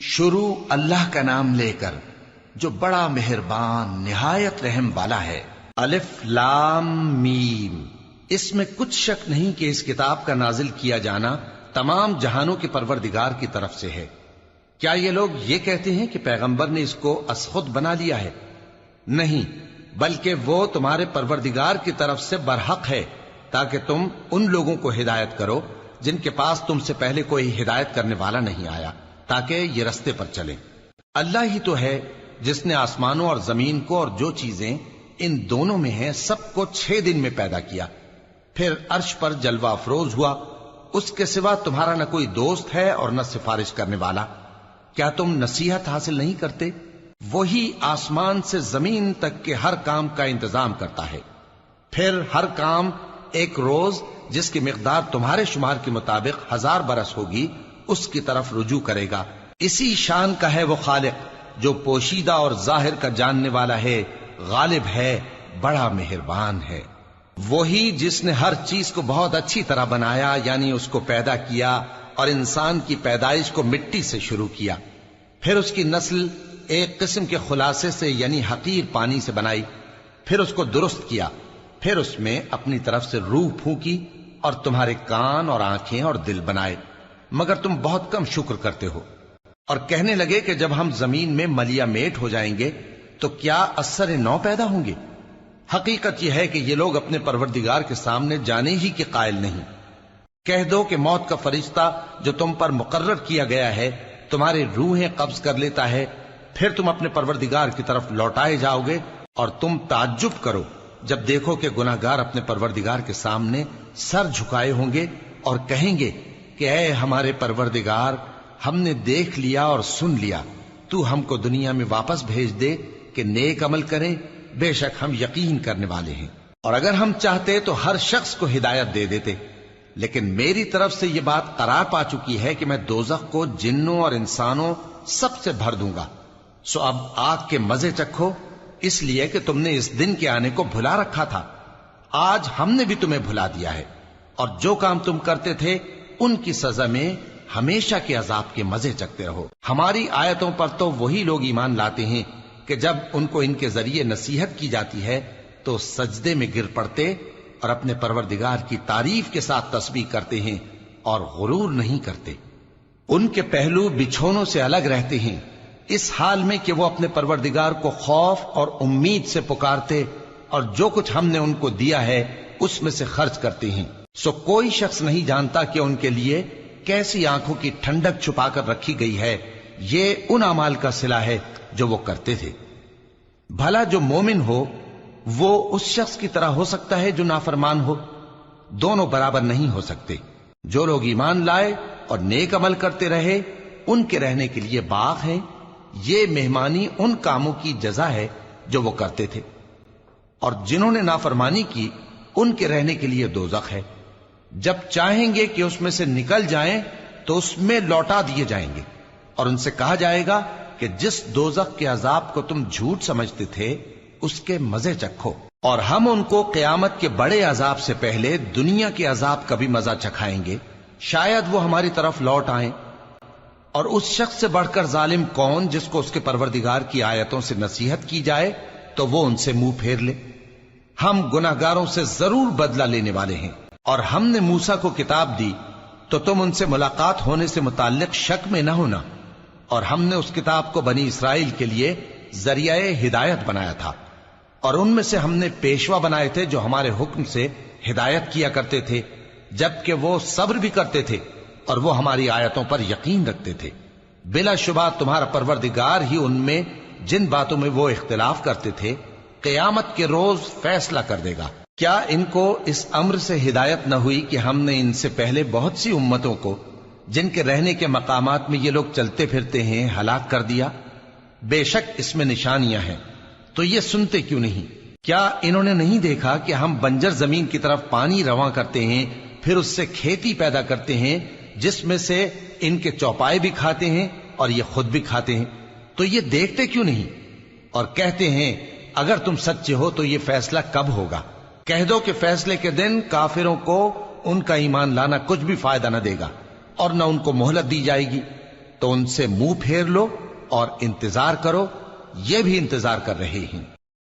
شروع اللہ کا نام لے کر جو بڑا مہربان نہایت رحم والا ہے۔ الف لام میم۔ اس میں کچھ شک نہیں کہ اس کتاب کا نازل کیا جانا تمام جہانوں کے پروردگار کی طرف سے ہے۔ کیا یہ لوگ یہ کہتے ہیں کہ پیغمبر نے اس کو از خود بنا لیا ہے؟ نہیں، بلکہ وہ تمہارے پروردگار کی طرف سے برحق ہے، تاکہ تم ان لوگوں کو ہدایت کرو جن کے پاس تم سے پہلے کوئی ہدایت کرنے والا نہیں آیا، تاکہ یہ رستے پر چلیں۔ اللہ ہی تو ہے جس نے آسمانوں اور زمین کو اور جو چیزیں ان دونوں میں ہیں سب کو 6 دن میں پیدا کیا، پھر عرش پر جلوہ افروز ہوا۔ اس کے سوا تمہارا نہ کوئی دوست ہے اور نہ سفارش کرنے والا۔ کیا تم نصیحت حاصل نہیں کرتے؟ وہی آسمان سے زمین تک کے ہر کام کا انتظام کرتا ہے، پھر ہر کام ایک روز جس کی مقدار تمہارے شمار کے مطابق 1000 برس ہوگی اس کی طرف رجوع کرے گا۔ اسی شان کا ہے وہ خالق جو پوشیدہ اور ظاہر کا جاننے والا ہے، غالب ہے، بڑا مہربان ہے۔ وہی جس نے ہر چیز کو بہت اچھی طرح بنایا، یعنی اس کو پیدا کیا اور انسان کی پیدائش کو مٹی سے شروع کیا، پھر اس کی نسل ایک قسم کے خلاصے سے یعنی حقیر پانی سے بنائی، پھر اس کو درست کیا، پھر اس میں اپنی طرف سے روح پھونکی اور تمہارے کان اور آنکھیں اور دل بنائے، مگر تم بہت کم شکر کرتے ہو۔ اور کہنے لگے کہ جب ہم زمین میں ملیا میٹ ہو جائیں گے تو کیا اثر نو پیدا ہوں گے؟ حقیقت یہ ہے کہ یہ لوگ اپنے پروردگار کے سامنے جانے ہی کے قائل نہیں۔ کہہ دو کہ موت کا فرشتہ جو تم پر مقرر کیا گیا ہے تمہاری روحیں قبض کر لیتا ہے، پھر تم اپنے پروردگار کی طرف لوٹائے جاؤ گے، اور تم تعجب کرو جب دیکھو کہ گناہگار اپنے پروردگار کے سامنے سر جھکائے ہوں گے اور کہیں گے کہ اے ہمارے پروردگار، ہم نے دیکھ لیا اور سن لیا، تو ہم کو دنیا میں واپس بھیج دے کہ نیک عمل کریں، بے شک ہم یقین کرنے والے ہیں۔ اور اگر ہم چاہتے تو ہر شخص کو ہدایت دے دیتے، لیکن میری طرف سے یہ بات قرار پا چکی ہے کہ میں دوزخ کو جنوں اور انسانوں سب سے بھر دوں گا، سو اب آگ کے مزے چکھو، اس لیے کہ تم نے اس دن کے آنے کو بھلا رکھا تھا۔ آج ہم نے بھی تمہیں بھلا دیا ہے، اور جو کام تم کرتے تھے ان کی سزا میں ہمیشہ کے عذاب کے مزے چکتے رہو۔ ہماری آیتوں پر تو وہی لوگ ایمان لاتے ہیں کہ جب ان کو ان کے ذریعے نصیحت کی جاتی ہے تو سجدے میں گر پڑتے اور اپنے پروردگار کی تعریف کے ساتھ تسبیح کرتے ہیں اور غرور نہیں کرتے۔ ان کے پہلو بچھونوں سے الگ رہتے ہیں، اس حال میں کہ وہ اپنے پروردگار کو خوف اور امید سے پکارتے اور جو کچھ ہم نے ان کو دیا ہے اس میں سے خرچ کرتے ہیں۔ سو کوئی شخص نہیں جانتا کہ ان کے لیے کیسی آنکھوں کی ٹھنڈک چھپا کر رکھی گئی ہے، یہ ان اعمال کا صلہ ہے جو وہ کرتے تھے۔ بھلا جو مومن ہو وہ اس شخص کی طرح ہو سکتا ہے جو نافرمان ہو؟ دونوں برابر نہیں ہو سکتے۔ جو لوگ ایمان لائے اور نیک عمل کرتے رہے ان کے رہنے کے لیے باغ ہیں، یہ مہمانی ان کاموں کی جزا ہے جو وہ کرتے تھے، اور جنہوں نے نافرمانی کی ان کے رہنے کے لیے دوزخ ہے، جب چاہیں گے کہ اس میں سے نکل جائیں تو اس میں لوٹا دیے جائیں گے، اور ان سے کہا جائے گا کہ جس دوزخ کے عذاب کو تم جھوٹ سمجھتے تھے اس کے مزے چکھو، اور ہم ان کو قیامت کے بڑے عذاب سے پہلے دنیا کے عذاب کا بھی مزہ چکھائیں گے، شاید وہ ہماری طرف لوٹ آئیں۔ اور اس شخص سے بڑھ کر ظالم کون جس کو اس کے پروردگار کی آیتوں سے نصیحت کی جائے تو وہ ان سے منہ پھیر لے۔ ہم گناہگاروں سے ضرور بدلہ لینے والے ہیں۔ اور ہم نے موسیٰ کو کتاب دی تو تم ان سے ملاقات ہونے سے متعلق شک میں نہ ہونا، اور ہم نے اس کتاب کو بنی اسرائیل کے لیے ذریعہ ہدایت بنایا تھا، اور ان میں سے ہم نے پیشوا بنائے تھے جو ہمارے حکم سے ہدایت کیا کرتے تھے، جبکہ وہ صبر بھی کرتے تھے اور وہ ہماری آیتوں پر یقین رکھتے تھے۔ بلا شبہ تمہارا پروردگار ہی ان میں جن باتوں میں وہ اختلاف کرتے تھے قیامت کے روز فیصلہ کر دے گا۔ کیا ان کو اس امر سے ہدایت نہ ہوئی کہ ہم نے ان سے پہلے بہت سی امتوں کو جن کے رہنے کے مقامات میں یہ لوگ چلتے پھرتے ہیں ہلاک کر دیا؟ بے شک اس میں نشانیاں ہیں، تو یہ سنتے کیوں نہیں؟ کیا انہوں نے نہیں دیکھا کہ ہم بنجر زمین کی طرف پانی رواں کرتے ہیں، پھر اس سے کھیتی پیدا کرتے ہیں جس میں سے ان کے چوپائے بھی کھاتے ہیں اور یہ خود بھی کھاتے ہیں؟ تو یہ دیکھتے کیوں نہیں؟ اور کہتے ہیں اگر تم سچے ہو تو یہ فیصلہ کب ہوگا؟ کہہ دو کہ فیصلے کے دن کافروں کو ان کا ایمان لانا کچھ بھی فائدہ نہ دے گا اور نہ ان کو مہلت دی جائے گی۔ تو ان سے منہ پھیر لو اور انتظار کرو، یہ بھی انتظار کر رہے ہیں۔